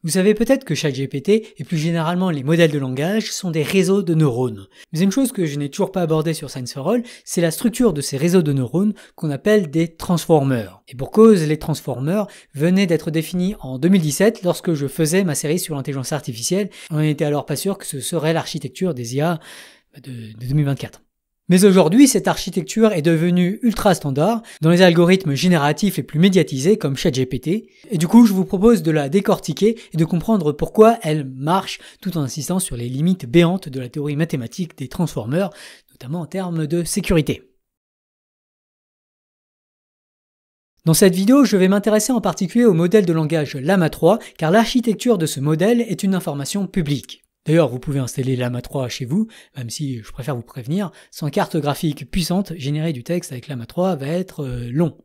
Vous savez peut-être que ChatGPT et plus généralement les modèles de langage sont des réseaux de neurones. Mais une chose que je n'ai toujours pas abordée sur Science for All, c'est la structure de ces réseaux de neurones qu'on appelle des transformers. Et pour cause, les transformers venaient d'être définis en 2017 lorsque je faisais ma série sur l'intelligence artificielle. On n'était alors pas sûr que ce serait l'architecture des IA de 2024. Mais aujourd'hui, cette architecture est devenue ultra standard dans les algorithmes génératifs les plus médiatisés comme ChatGPT. Et du coup, je vous propose de la décortiquer et de comprendre pourquoi elle marche tout en insistant sur les limites béantes de la théorie mathématique des transformers, notamment en termes de sécurité. Dans cette vidéo, je vais m'intéresser en particulier au modèle de langage Llama 3 car l'architecture de ce modèle est une information publique. D'ailleurs, vous pouvez installer Llama 3 chez vous, même si je préfère vous prévenir, sans carte graphique puissante, générer du texte avec Llama 3 va être long,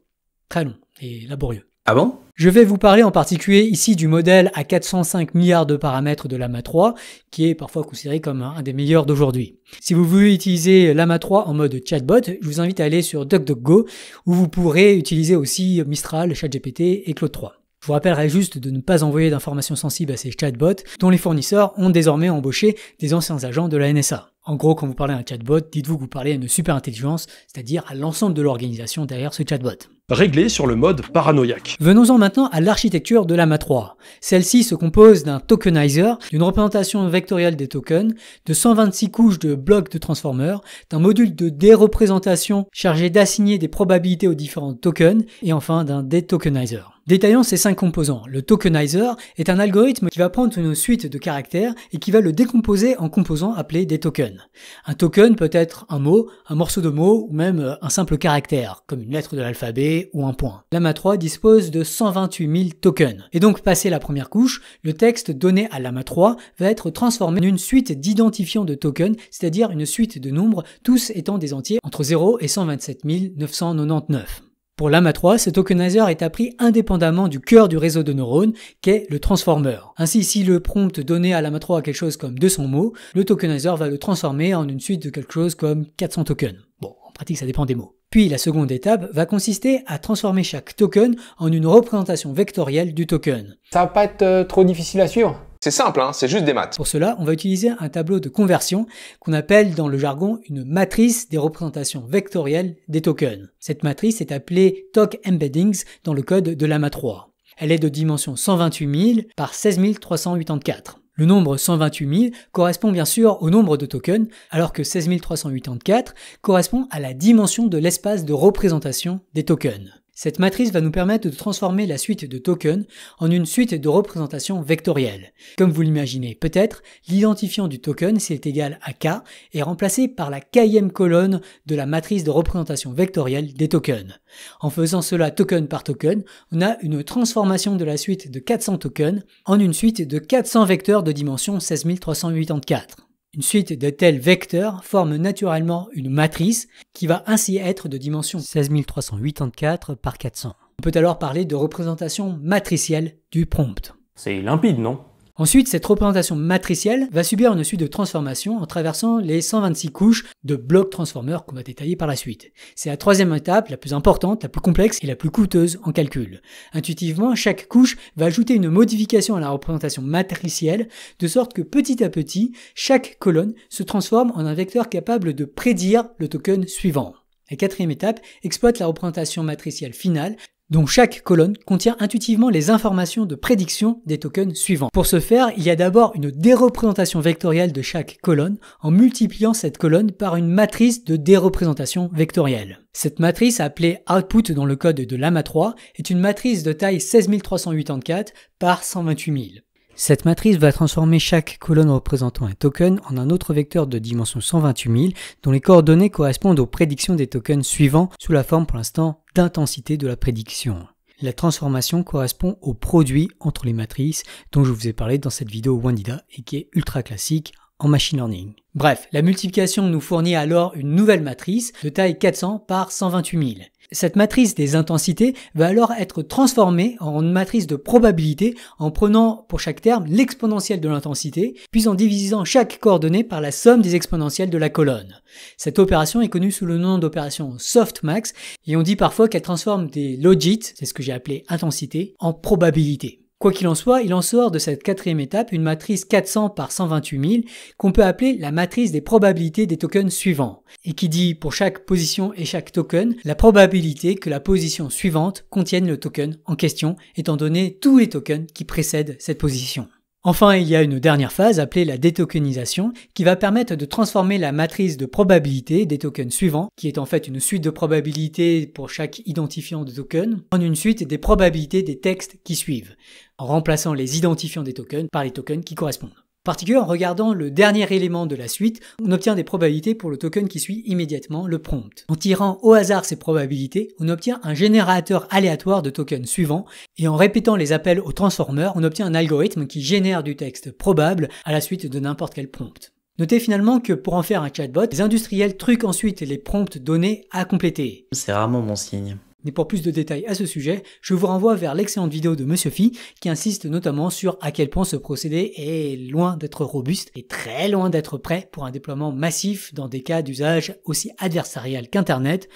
très long et laborieux. Ah bon ? Je vais vous parler en particulier ici du modèle à 405 milliards de paramètres de Llama 3, qui est parfois considéré comme un des meilleurs d'aujourd'hui. Si vous voulez utiliser Llama 3 en mode chatbot, je vous invite à aller sur DuckDuckGo, où vous pourrez utiliser aussi Mistral, ChatGPT et Claude 3. Je vous rappellerai juste de ne pas envoyer d'informations sensibles à ces chatbots, dont les fournisseurs ont désormais embauché des anciens agents de la NSA. En gros, quand vous parlez à un chatbot, dites-vous que vous parlez à une super intelligence, c'est-à-dire à l'ensemble de l'organisation derrière ce chatbot. Réglé sur le mode paranoïaque. Venons-en maintenant à l'architecture de Llama 3. Celle-ci se compose d'un tokenizer, d'une représentation vectorielle des tokens, de 126 couches de blocs de transformers, d'un module de déreprésentation chargé d'assigner des probabilités aux différents tokens, et enfin d'un detokenizer. Détaillons ces 5 composants. Le tokenizer est un algorithme qui va prendre une suite de caractères et qui va le décomposer en composants appelés des tokens. Un token peut être un mot, un morceau de mot ou même un simple caractère, comme une lettre de l'alphabet ou un point. Llama 3 dispose de 128 000 tokens. Et donc, passé la première couche, le texte donné à Llama 3 va être transformé en une suite d'identifiants de tokens, c'est-à-dire une suite de nombres, tous étant des entiers entre 0 et 127 999. Pour Llama 3, ce tokenizer est appris indépendamment du cœur du réseau de neurones, qu'est le transformer. Ainsi, si le prompt donné à Llama 3 a quelque chose comme 200 mots, le tokenizer va le transformer en une suite de quelque chose comme 400 tokens. Bon, en pratique, ça dépend des mots. Puis la seconde étape va consister à transformer chaque token en une représentation vectorielle du token. Ça va pas être trop difficile à suivre ? C'est simple, hein, c'est juste des maths. Pour cela, on va utiliser un tableau de conversion qu'on appelle dans le jargon une matrice des représentations vectorielles des tokens. Cette matrice est appelée Tok Embeddings dans le code de Llama 3. Elle est de dimension 128 000 par 16 384. Le nombre 128 000 correspond bien sûr au nombre de tokens, alors que 16 384 correspond à la dimension de l'espace de représentation des tokens. Cette matrice va nous permettre de transformer la suite de tokens en une suite de représentations vectorielles. Comme vous l'imaginez peut-être, l'identifiant du token, si est égal à k, est remplacé par la kème colonne de la matrice de représentation vectorielle des tokens. En faisant cela token par token, on a une transformation de la suite de 400 tokens en une suite de 400 vecteurs de dimension 16 384. Une suite de tels vecteurs forme naturellement une matrice qui va ainsi être de dimension 16 384 par 400. On peut alors parler de représentation matricielle du prompt. C'est limpide, non ? Ensuite, cette représentation matricielle va subir une suite de transformations en traversant les 126 couches de blocs transformers qu'on va détailler par la suite. C'est la troisième étape, la plus importante, la plus complexe et la plus coûteuse en calcul. Intuitivement, chaque couche va ajouter une modification à la représentation matricielle, de sorte que petit à petit, chaque colonne se transforme en un vecteur capable de prédire le token suivant. La quatrième étape exploite la représentation matricielle finale, dont chaque colonne contient intuitivement les informations de prédiction des tokens suivants. Pour ce faire, il y a d'abord une déreprésentation vectorielle de chaque colonne en multipliant cette colonne par une matrice de déreprésentation vectorielle. Cette matrice, appelée output dans le code de Llama 3, est une matrice de taille 16 384 par 128 000. Cette matrice va transformer chaque colonne représentant un token en un autre vecteur de dimension 128 000 dont les coordonnées correspondent aux prédictions des tokens suivants sous la forme pour l'instant d'intensité de la prédiction. La transformation correspond au produit entre les matrices dont je vous ai parlé dans cette vidéo Wandida et qui est ultra classique en machine learning. Bref, la multiplication nous fournit alors une nouvelle matrice de taille 400 par 128 000. Cette matrice des intensités va alors être transformée en une matrice de probabilité en prenant pour chaque terme l'exponentielle de l'intensité, puis en divisant chaque coordonnée par la somme des exponentielles de la colonne. Cette opération est connue sous le nom d'opération softmax et on dit parfois qu'elle transforme des logits, c'est ce que j'ai appelé intensité, en probabilité. Quoi qu'il en soit, il en sort de cette quatrième étape une matrice 400 par 128 000 qu'on peut appeler la matrice des probabilités des tokens suivants, et qui dit pour chaque position et chaque token la probabilité que la position suivante contienne le token en question, étant donné tous les tokens qui précèdent cette position. Enfin, il y a une dernière phase appelée la détokenisation qui va permettre de transformer la matrice de probabilité des tokens suivants, qui est en fait une suite de probabilités pour chaque identifiant de token, en une suite des probabilités des textes qui suivent, en remplaçant les identifiants des tokens par les tokens qui correspondent. En particulier, en regardant le dernier élément de la suite, on obtient des probabilités pour le token qui suit immédiatement le prompt. En tirant au hasard ces probabilités, on obtient un générateur aléatoire de tokens suivants, et en répétant les appels au transformer, on obtient un algorithme qui génère du texte probable à la suite de n'importe quel prompt. Notez finalement que pour en faire un chatbot, les industriels truquent ensuite les prompts donnés à compléter. C'est rarement bon signe. Mais pour plus de détails à ce sujet, je vous renvoie vers l'excellente vidéo de Monsieur Phi qui insiste notamment sur à quel point ce procédé est loin d'être robuste et très loin d'être prêt pour un déploiement massif dans des cas d'usage aussi adversarial qu'Internet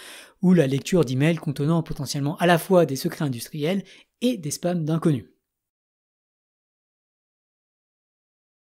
ou la lecture d'emails contenant potentiellement à la fois des secrets industriels et des spams d'inconnus.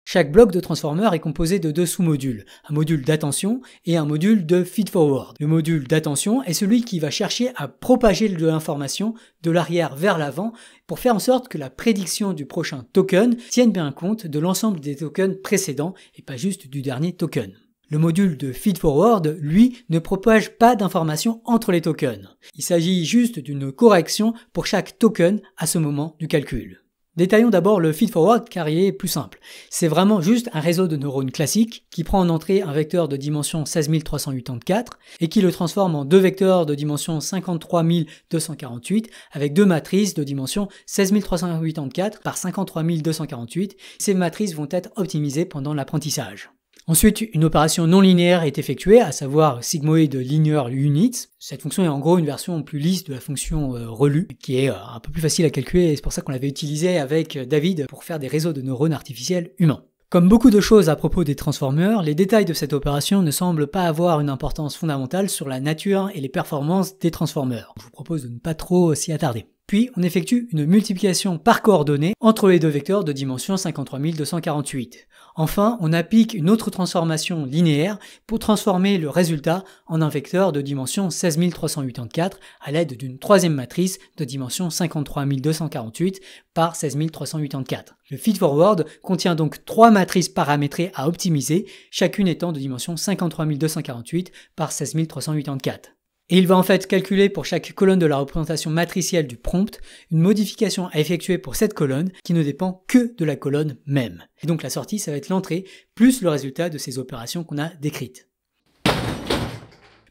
Chaque bloc de transformer est composé de deux sous-modules, un module d'attention et un module de feed-forward. Le module d'attention est celui qui va chercher à propager de l'information de l'arrière vers l'avant pour faire en sorte que la prédiction du prochain token tienne bien compte de l'ensemble des tokens précédents et pas juste du dernier token. Le module de feed-forward, lui, ne propage pas d'informations entre les tokens. Il s'agit juste d'une correction pour chaque token à ce moment du calcul. Détaillons d'abord le feed-forward car il est plus simple. C'est vraiment juste un réseau de neurones classique qui prend en entrée un vecteur de dimension 16 384 et qui le transforme en deux vecteurs de dimension 53 248 avec deux matrices de dimension 16 384 par 53 248. Ces matrices vont être optimisées pendant l'apprentissage. Ensuite, une opération non linéaire est effectuée, à savoir sigmoid linear units. Cette fonction est en gros une version plus lisse de la fonction relu, qui est un peu plus facile à calculer, et c'est pour ça qu'on l'avait utilisé avec David pour faire des réseaux de neurones artificiels humains. Comme beaucoup de choses à propos des transformers, les détails de cette opération ne semblent pas avoir une importance fondamentale sur la nature et les performances des transformers. Je vous propose de ne pas trop s'y attarder. Puis, on effectue une multiplication par coordonnées entre les deux vecteurs de dimension 53 248. Enfin, on applique une autre transformation linéaire pour transformer le résultat en un vecteur de dimension 16 384 à l'aide d'une troisième matrice de dimension 53 248 par 16 384. Le feed-forward contient donc trois matrices paramétrées à optimiser, chacune étant de dimension 53 248 par 16 384. Et il va en fait calculer pour chaque colonne de la représentation matricielle du prompt une modification à effectuer pour cette colonne qui ne dépend que de la colonne même. Et donc la sortie, ça va être l'entrée plus le résultat de ces opérations qu'on a décrites.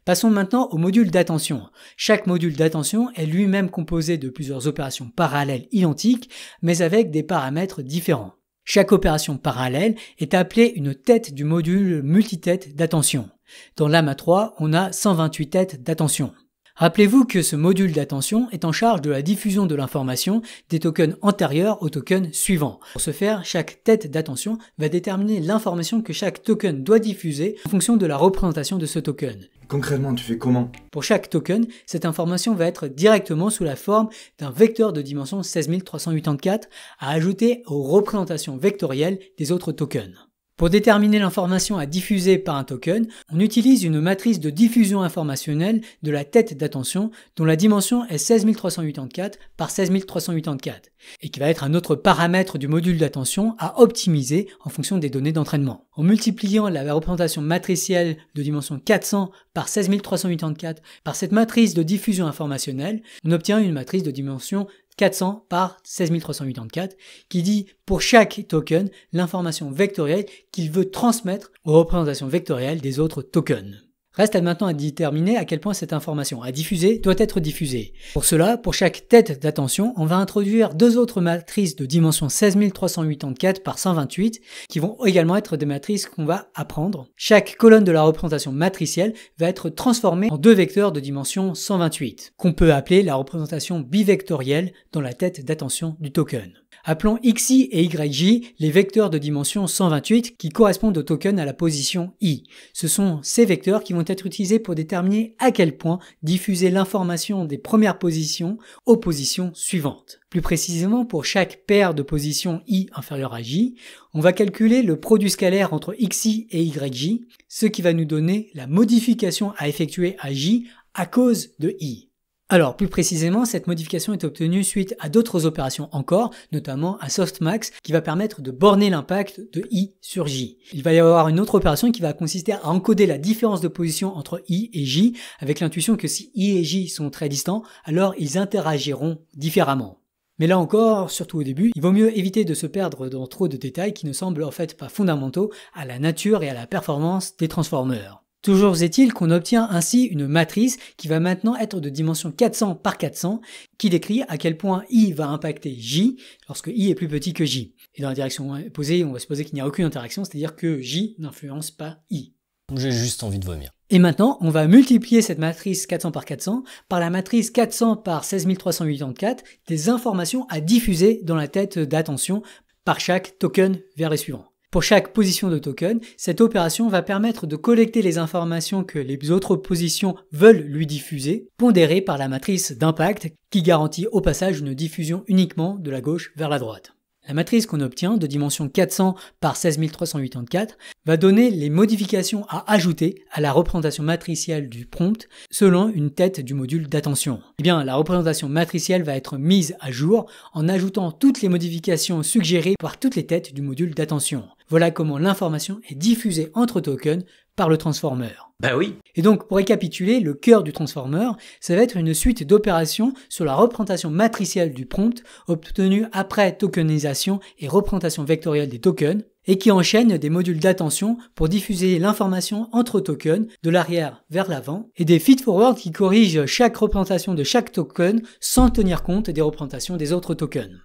Passons maintenant au module d'attention. Chaque module d'attention est lui-même composé de plusieurs opérations parallèles identiques, mais avec des paramètres différents. Chaque opération parallèle est appelée une tête du module multitête d'attention. Dans l'AMA 3, on a 128 têtes d'attention. Rappelez-vous que ce module d'attention est en charge de la diffusion de l'information des tokens antérieurs au token suivant. Pour ce faire, chaque tête d'attention va déterminer l'information que chaque token doit diffuser en fonction de la représentation de ce token. Concrètement, tu fais comment? Pour chaque token, cette information va être directement sous la forme d'un vecteur de dimension 16 384 à ajouter aux représentations vectorielles des autres tokens. Pour déterminer l'information à diffuser par un token, on utilise une matrice de diffusion informationnelle de la tête d'attention dont la dimension est 16 384 par 16 384 et qui va être un autre paramètre du module d'attention à optimiser en fonction des données d'entraînement. En multipliant la représentation matricielle de dimension 400 par 16 384 par cette matrice de diffusion informationnelle, on obtient une matrice de dimension 400 par 16 384 qui dit pour chaque token l'information vectorielle qu'il veut transmettre aux représentations vectorielles des autres tokens. Reste maintenant à déterminer à quel point cette information à diffuser doit être diffusée. Pour cela, pour chaque tête d'attention, on va introduire deux autres matrices de dimension 16 384 par 128 qui vont également être des matrices qu'on va apprendre. Chaque colonne de la représentation matricielle va être transformée en deux vecteurs de dimension 128 qu'on peut appeler la représentation bivectorielle dans la tête d'attention du token. Appelons xi et yj les vecteurs de dimension 128 qui correspondent au token à la position i. Ce sont ces vecteurs qui vont être utilisés pour déterminer à quel point diffuser l'information des premières positions aux positions suivantes. Plus précisément, pour chaque paire de positions i inférieure à j, on va calculer le produit scalaire entre xi et yj, ce qui va nous donner la modification à effectuer à j à cause de i. Alors, plus précisément, cette modification est obtenue suite à d'autres opérations encore, notamment un softmax qui va permettre de borner l'impact de i sur j. Il va y avoir une autre opération qui va consister à encoder la différence de position entre i et j, avec l'intuition que si i et j sont très distants, alors ils interagiront différemment. Mais là encore, surtout au début, il vaut mieux éviter de se perdre dans trop de détails qui ne semblent en fait pas fondamentaux à la nature et à la performance des transformers. Toujours est-il qu'on obtient ainsi une matrice qui va maintenant être de dimension 400 par 400, qui décrit à quel point i va impacter j lorsque i est plus petit que j. Et dans la direction opposée, on va supposer qu'il n'y a aucune interaction, c'est-à-dire que j n'influence pas i. J'ai juste envie de vomir. Et maintenant, on va multiplier cette matrice 400 par 400 par la matrice 400 par 16384 des informations à diffuser dans la tête d'attention par chaque token vers les suivants. Pour chaque position de token, cette opération va permettre de collecter les informations que les autres positions veulent lui diffuser, pondérées par la matrice d'impact qui garantit au passage une diffusion uniquement de la gauche vers la droite. La matrice qu'on obtient, de dimension 400 par 16384, va donner les modifications à ajouter à la représentation matricielle du prompt selon une tête du module d'attention. Eh bien, la représentation matricielle va être mise à jour en ajoutant toutes les modifications suggérées par toutes les têtes du module d'attention. Voilà comment l'information est diffusée entre tokens par le transformer. Bah oui. Et donc, pour récapituler, le cœur du transformer, ça va être une suite d'opérations sur la représentation matricielle du prompt obtenue après tokenisation et représentation vectorielle des tokens, et qui enchaîne des modules d'attention pour diffuser l'information entre tokens de l'arrière vers l'avant, et des feed-forward qui corrigent chaque représentation de chaque token sans tenir compte des représentations des autres tokens.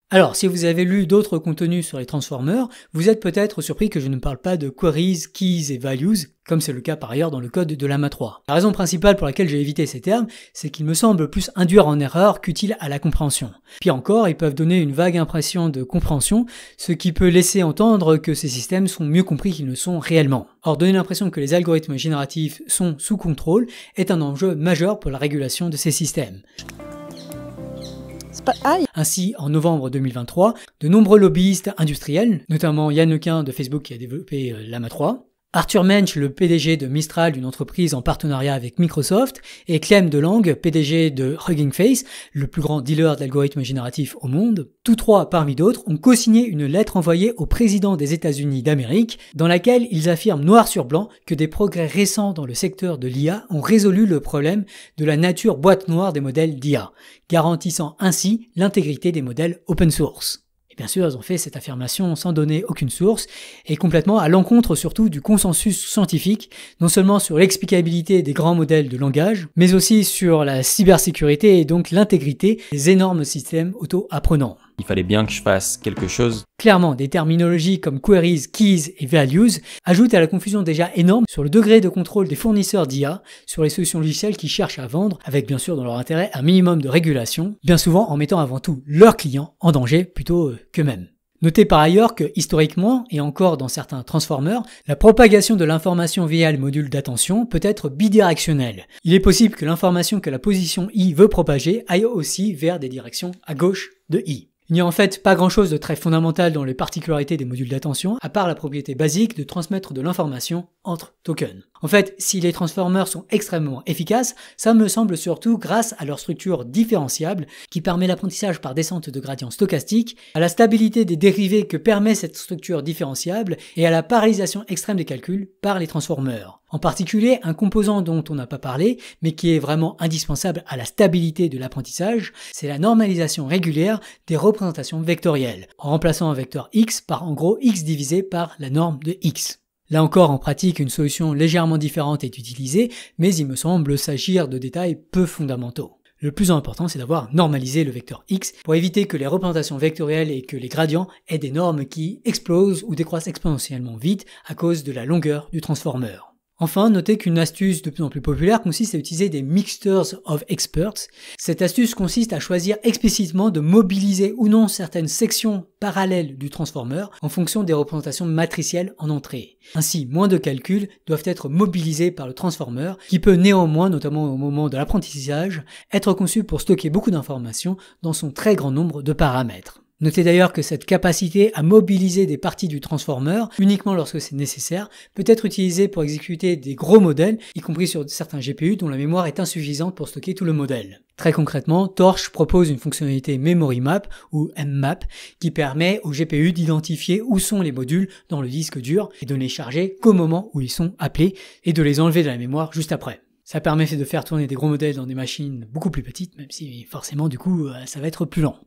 Alors, si vous avez lu d'autres contenus sur les transformers, vous êtes peut-être surpris que je ne parle pas de queries, keys et values, comme c'est le cas par ailleurs dans le code de Llama 3. La raison principale pour laquelle j'ai évité ces termes, c'est qu'ils me semblent plus induire en erreur qu'utiles à la compréhension. Pire encore, ils peuvent donner une vague impression de compréhension, ce qui peut laisser entendre que ces systèmes sont mieux compris qu'ils ne sont réellement. Or, donner l'impression que les algorithmes génératifs sont sous contrôle est un enjeu majeur pour la régulation de ces systèmes. Ainsi, en novembre 2023, de nombreux lobbyistes industriels, notamment Yann Lequin de Facebook qui a développé Llama 3, Arthur Mensch, le PDG de Mistral, une entreprise en partenariat avec Microsoft, et Clem DeLange, PDG de Hugging Face, le plus grand dealer d'algorithmes génératifs au monde, tous trois parmi d'autres ont co-signé une lettre envoyée au président des États-Unis d'Amérique, dans laquelle ils affirment noir sur blanc que des progrès récents dans le secteur de l'IA ont résolu le problème de la nature boîte noire des modèles d'IA, garantissant ainsi l'intégrité des modèles open source. Bien sûr, ils ont fait cette affirmation sans donner aucune source et complètement à l'encontre surtout du consensus scientifique, non seulement sur l'explicabilité des grands modèles de langage, mais aussi sur la cybersécurité et donc l'intégrité des énormes systèmes auto-apprenants. Il fallait bien que je fasse quelque chose. Clairement, des terminologies comme queries, keys et values ajoutent à la confusion déjà énorme sur le degré de contrôle des fournisseurs d'IA sur les solutions logicielles qui cherchent à vendre, avec bien sûr dans leur intérêt un minimum de régulation, bien souvent en mettant avant tout leurs clients en danger plutôt qu'eux-mêmes. Notez par ailleurs que, historiquement, et encore dans certains transformers, la propagation de l'information via le module d'attention peut être bidirectionnelle. Il est possible que l'information que la position I veut propager aille aussi vers des directions à gauche de I. Il n'y a en fait pas grand-chose de très fondamental dans les particularités des modules d'attention, à part la propriété basique de transmettre de l'information entre tokens. En fait, si les transformers sont extrêmement efficaces, ça me semble surtout grâce à leur structure différenciable qui permet l'apprentissage par descente de gradient stochastique, à la stabilité des dérivés que permet cette structure différenciable et à la parallélisation extrême des calculs par les transformers. En particulier, un composant dont on n'a pas parlé, mais qui est vraiment indispensable à la stabilité de l'apprentissage, c'est la normalisation régulière des représentations vectorielles, en remplaçant un vecteur x par en gros x divisé par la norme de x. Là encore, en pratique, une solution légèrement différente est utilisée, mais il me semble s'agir de détails peu fondamentaux. Le plus important, c'est d'avoir normalisé le vecteur x pour éviter que les représentations vectorielles et que les gradients aient des normes qui explosent ou décroissent exponentiellement vite à cause de la longueur du transformer. Enfin, notez qu'une astuce de plus en plus populaire consiste à utiliser des mixtures of experts. Cette astuce consiste à choisir explicitement de mobiliser ou non certaines sections parallèles du transformer en fonction des représentations matricielles en entrée. Ainsi, moins de calculs doivent être mobilisés par le transformer, qui peut néanmoins, notamment au moment de l'apprentissage, être conçu pour stocker beaucoup d'informations dans son très grand nombre de paramètres. Notez d'ailleurs que cette capacité à mobiliser des parties du transformer, uniquement lorsque c'est nécessaire, peut être utilisée pour exécuter des gros modèles, y compris sur certains GPU dont la mémoire est insuffisante pour stocker tout le modèle. Très concrètement, Torch propose une fonctionnalité Memory Map, ou mmap, qui permet au GPU d'identifier où sont les modules dans le disque dur et de ne les charger qu'au moment où ils sont appelés et de les enlever de la mémoire juste après. Ça permet de faire tourner des gros modèles dans des machines beaucoup plus petites, même si forcément du coup ça va être plus lent.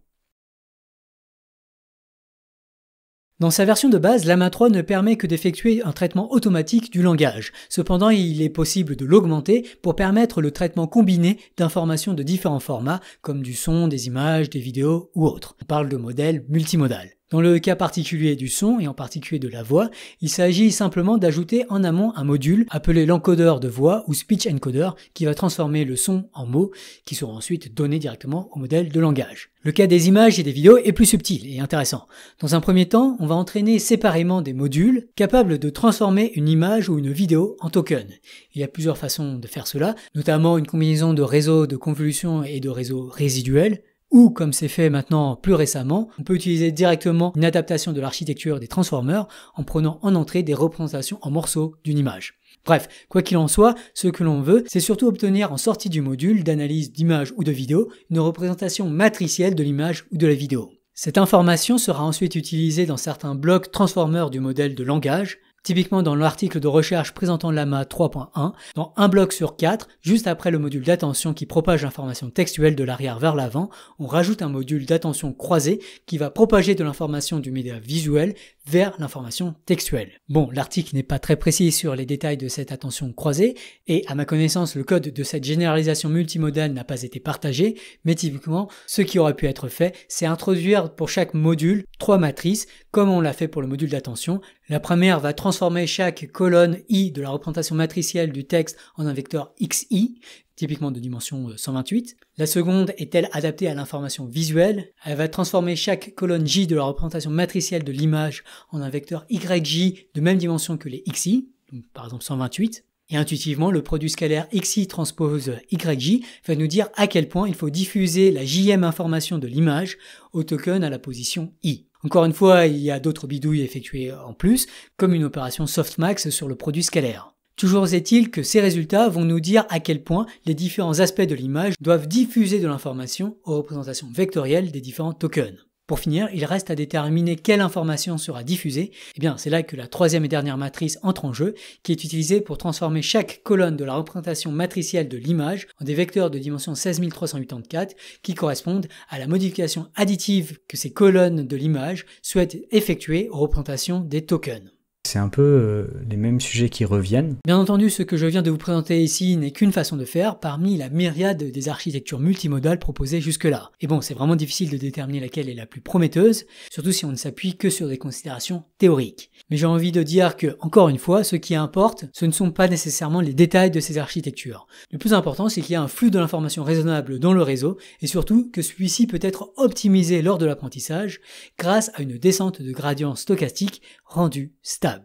Dans sa version de base, Llama 3 ne permet que d'effectuer un traitement automatique du langage. Cependant, il est possible de l'augmenter pour permettre le traitement combiné d'informations de différents formats, comme du son, des images, des vidéos ou autres. On parle de modèle multimodal. Dans le cas particulier du son, et en particulier de la voix, il s'agit simplement d'ajouter en amont un module appelé l'encodeur de voix ou speech encoder qui va transformer le son en mots qui seront ensuite donnés directement au modèle de langage. Le cas des images et des vidéos est plus subtil et intéressant. Dans un premier temps, on va entraîner séparément des modules capables de transformer une image ou une vidéo en token. Il y a plusieurs façons de faire cela, notamment une combinaison de réseaux de convolution et de réseaux résiduels, ou, comme c'est fait maintenant plus récemment, on peut utiliser directement une adaptation de l'architecture des transformers en prenant en entrée des représentations en morceaux d'une image. Bref, quoi qu'il en soit, ce que l'on veut, c'est surtout obtenir en sortie du module d'analyse d'image ou de vidéo une représentation matricielle de l'image ou de la vidéo. Cette information sera ensuite utilisée dans certains blocs transformers du modèle de langage. Typiquement dans l'article de recherche présentant Llama 3.1, dans un bloc sur 4, juste après le module d'attention qui propage l'information textuelle de l'arrière vers l'avant, on rajoute un module d'attention croisé qui va propager de l'information du média visuel vers l'information textuelle. Bon, l'article n'est pas très précis sur les détails de cette attention croisée, et à ma connaissance, le code de cette généralisation multimodale n'a pas été partagé, mais typiquement, ce qui aurait pu être fait, c'est introduire pour chaque module 3 matrices, comme on l'a fait pour le module d'attention. La première va transformer chaque colonne I de la représentation matricielle du texte en un vecteur XI, typiquement de dimension 128. La seconde est-elle adaptée à l'information visuelle. Elle va transformer chaque colonne J de la représentation matricielle de l'image en un vecteur YJ de même dimension que les XI, donc par exemple 128. Et intuitivement, le produit scalaire XI transpose YJ va nous dire à quel point il faut diffuser la JM information de l'image au token à la position I. Encore une fois, il y a d'autres bidouilles effectuées en plus, comme une opération softmax sur le produit scalaire. Toujours est-il que ces résultats vont nous dire à quel point les différents aspects de l'image doivent diffuser de l'information aux représentations vectorielles des différents tokens. Pour finir, il reste à déterminer quelle information sera diffusée. Et bien, c'est là que la troisième et dernière matrice entre en jeu, qui est utilisée pour transformer chaque colonne de la représentation matricielle de l'image en des vecteurs de dimension 16384 qui correspondent à la modification additive que ces colonnes de l'image souhaitent effectuer aux représentations des tokens. C'est un peu les mêmes sujets qui reviennent. Bien entendu, ce que je viens de vous présenter ici n'est qu'une façon de faire parmi la myriade des architectures multimodales proposées jusque-là. Et bon, c'est vraiment difficile de déterminer laquelle est la plus prometteuse, surtout si on ne s'appuie que sur des considérations théoriques. Mais j'ai envie de dire que, encore une fois, ce qui importe, ce ne sont pas nécessairement les détails de ces architectures. Le plus important, c'est qu'il y a un flux de l'information raisonnable dans le réseau, et surtout que celui-ci peut être optimisé lors de l'apprentissage grâce à une descente de gradient stochastique rendue stable.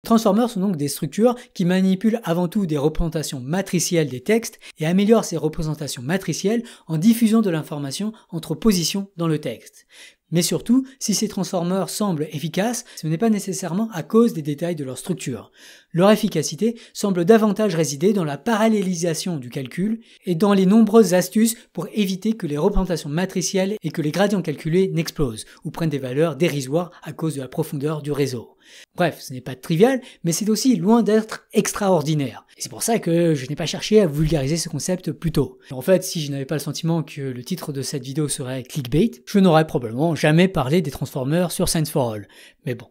Les transformers sont donc des structures qui manipulent avant tout des représentations matricielles des textes et améliorent ces représentations matricielles en diffusant de l'information entre positions dans le texte. Mais surtout, si ces transformers semblent efficaces, ce n'est pas nécessairement à cause des détails de leur structure. Leur efficacité semble davantage résider dans la parallélisation du calcul et dans les nombreuses astuces pour éviter que les représentations matricielles et que les gradients calculés n'explosent ou prennent des valeurs dérisoires à cause de la profondeur du réseau. Bref, ce n'est pas trivial, mais c'est aussi loin d'être extraordinaire. Et c'est pour ça que je n'ai pas cherché à vulgariser ce concept plus tôt. En fait, si je n'avais pas le sentiment que le titre de cette vidéo serait clickbait, je n'aurais probablement jamais parlé des transformers sur Science for All. Mais bon,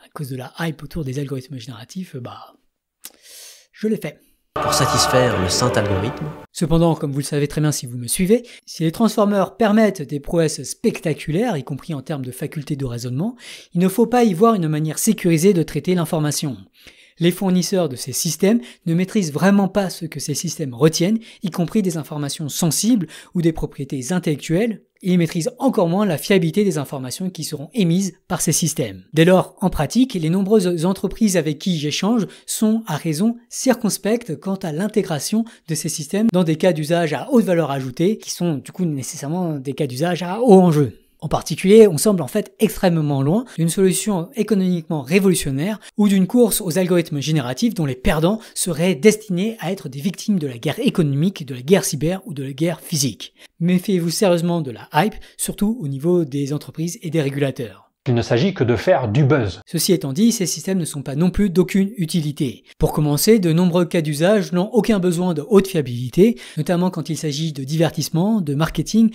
à cause de la hype autour des algorithmes génératifs, je l'ai fait. pour satisfaire le saint algorithme. Cependant, comme vous le savez très bien si vous me suivez, si les transformers permettent des prouesses spectaculaires, y compris en termes de faculté de raisonnement, il ne faut pas y voir une manière sécurisée de traiter l'information. Les fournisseurs de ces systèmes ne maîtrisent vraiment pas ce que ces systèmes retiennent, y compris des informations sensibles ou des propriétés intellectuelles, et ils maîtrisent encore moins la fiabilité des informations qui seront émises par ces systèmes. Dès lors, en pratique, les nombreuses entreprises avec qui j'échange sont, à raison, circonspectes quant à l'intégration de ces systèmes dans des cas d'usage à haute valeur ajoutée, qui sont du coup nécessairement des cas d'usage à haut enjeu. En particulier, on semble en fait extrêmement loin d'une solution économiquement révolutionnaire ou d'une course aux algorithmes génératifs dont les perdants seraient destinés à être des victimes de la guerre économique, de la guerre cyber ou de la guerre physique. Méfiez-vous sérieusement de la hype, surtout au niveau des entreprises et des régulateurs. Il ne s'agit que de faire du buzz. Ceci étant dit, ces systèmes ne sont pas non plus d'aucune utilité. Pour commencer, de nombreux cas d'usage n'ont aucun besoin de haute fiabilité, notamment quand il s'agit de divertissement, de marketing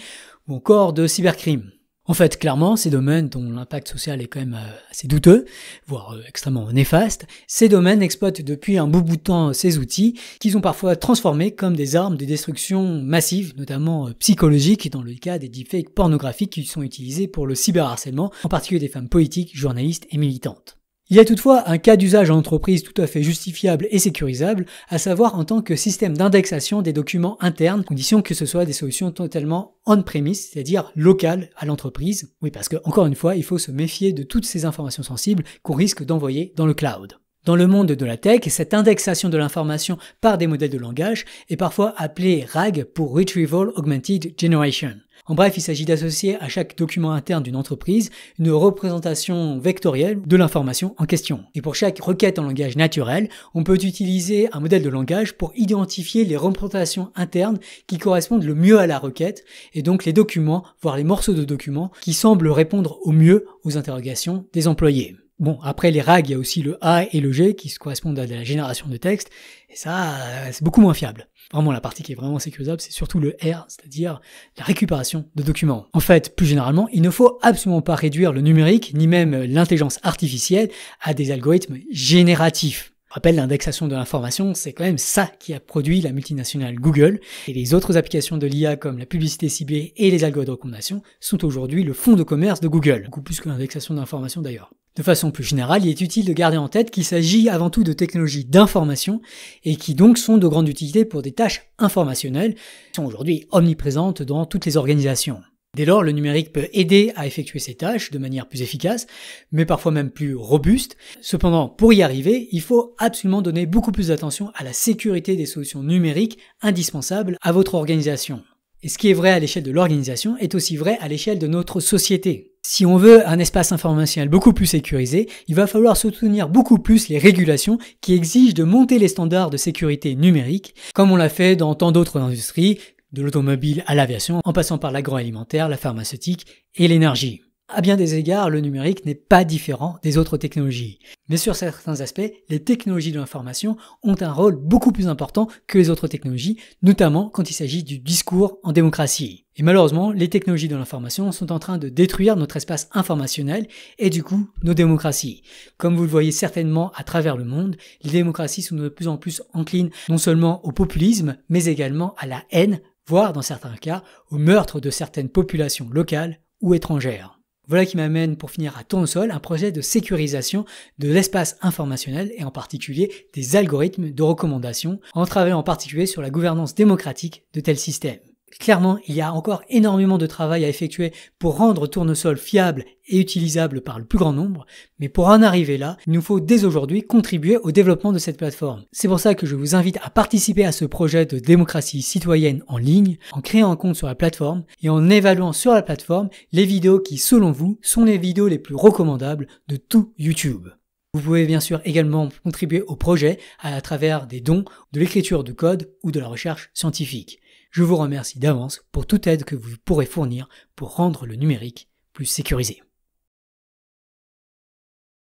ou encore de cybercrime. En fait, clairement, ces domaines dont l'impact social est quand même assez douteux, voire extrêmement néfaste, ces domaines exploitent depuis un bout de temps ces outils qu'ils ont parfois transformés comme des armes de destruction massive, notamment psychologique, dans le cas des deepfakes pornographiques qui sont utilisés pour le cyberharcèlement, en particulier des femmes politiques, journalistes et militantes. Il y a toutefois un cas d'usage en entreprise tout à fait justifiable et sécurisable, à savoir en tant que système d'indexation des documents internes, condition que ce soit des solutions totalement on-premise, c'est-à-dire locales à l'entreprise. Oui, parce que, encore une fois, il faut se méfier de toutes ces informations sensibles qu'on risque d'envoyer dans le cloud. Dans le monde de la tech, cette indexation de l'information par des modèles de langage est parfois appelée RAG pour Retrieval Augmented Generation. En bref, il s'agit d'associer à chaque document interne d'une entreprise une représentation vectorielle de l'information en question. Et pour chaque requête en langage naturel, on peut utiliser un modèle de langage pour identifier les représentations internes qui correspondent le mieux à la requête, et donc les documents, voire les morceaux de documents, qui semblent répondre au mieux aux interrogations des employés. Bon, après les RAG, il y a aussi le A et le G qui se correspondent à la génération de texte, et ça, c'est beaucoup moins fiable. Vraiment, la partie qui est vraiment sécurisable, c'est surtout le R, c'est-à-dire la récupération de documents. En fait, plus généralement, il ne faut absolument pas réduire le numérique, ni même l'intelligence artificielle, à des algorithmes génératifs. Je rappelle, l'indexation de l'information, c'est quand même ça qui a produit la multinationale Google, et les autres applications de l'IA comme la publicité ciblée et les algorithmes de recommandation sont aujourd'hui le fonds de commerce de Google, beaucoup plus que l'indexation d'information d'ailleurs. De façon plus générale, il est utile de garder en tête qu'il s'agit avant tout de technologies d'information et qui donc sont de grande utilité pour des tâches informationnelles qui sont aujourd'hui omniprésentes dans toutes les organisations. Dès lors, le numérique peut aider à effectuer ces tâches de manière plus efficace, mais parfois même plus robuste. Cependant, pour y arriver, il faut absolument donner beaucoup plus d'attention à la sécurité des solutions numériques indispensables à votre organisation. Et ce qui est vrai à l'échelle de l'organisation est aussi vrai à l'échelle de notre société. Si on veut un espace informationnel beaucoup plus sécurisé, il va falloir soutenir beaucoup plus les régulations qui exigent de monter les standards de sécurité numérique, comme on l'a fait dans tant d'autres industries, de l'automobile à l'aviation, en passant par l'agroalimentaire, la pharmaceutique et l'énergie. À bien des égards, le numérique n'est pas différent des autres technologies. Mais sur certains aspects, les technologies de l'information ont un rôle beaucoup plus important que les autres technologies, notamment quand il s'agit du discours en démocratie. Et malheureusement, les technologies de l'information sont en train de détruire notre espace informationnel et du coup, nos démocraties. Comme vous le voyez certainement à travers le monde, les démocraties sont de plus en plus enclines non seulement au populisme, mais également à la haine, voire dans certains cas, au meurtre de certaines populations locales ou étrangères. Voilà qui m'amène pour finir à Tournesol un projet de sécurisation de l'espace informationnel et en particulier des algorithmes de recommandation, en travaillant en particulier sur la gouvernance démocratique de tels systèmes. Clairement, il y a encore énormément de travail à effectuer pour rendre Tournesol fiable et utilisable par le plus grand nombre, mais pour en arriver là, il nous faut dès aujourd'hui contribuer au développement de cette plateforme. C'est pour ça que je vous invite à participer à ce projet de démocratie citoyenne en ligne, en créant un compte sur la plateforme et en évaluant sur la plateforme les vidéos qui, selon vous, sont les vidéos les plus recommandables de tout YouTube. Vous pouvez bien sûr également contribuer au projet à travers des dons, de l'écriture de code ou de la recherche scientifique. Je vous remercie d'avance pour toute aide que vous pourrez fournir pour rendre le numérique plus sécurisé.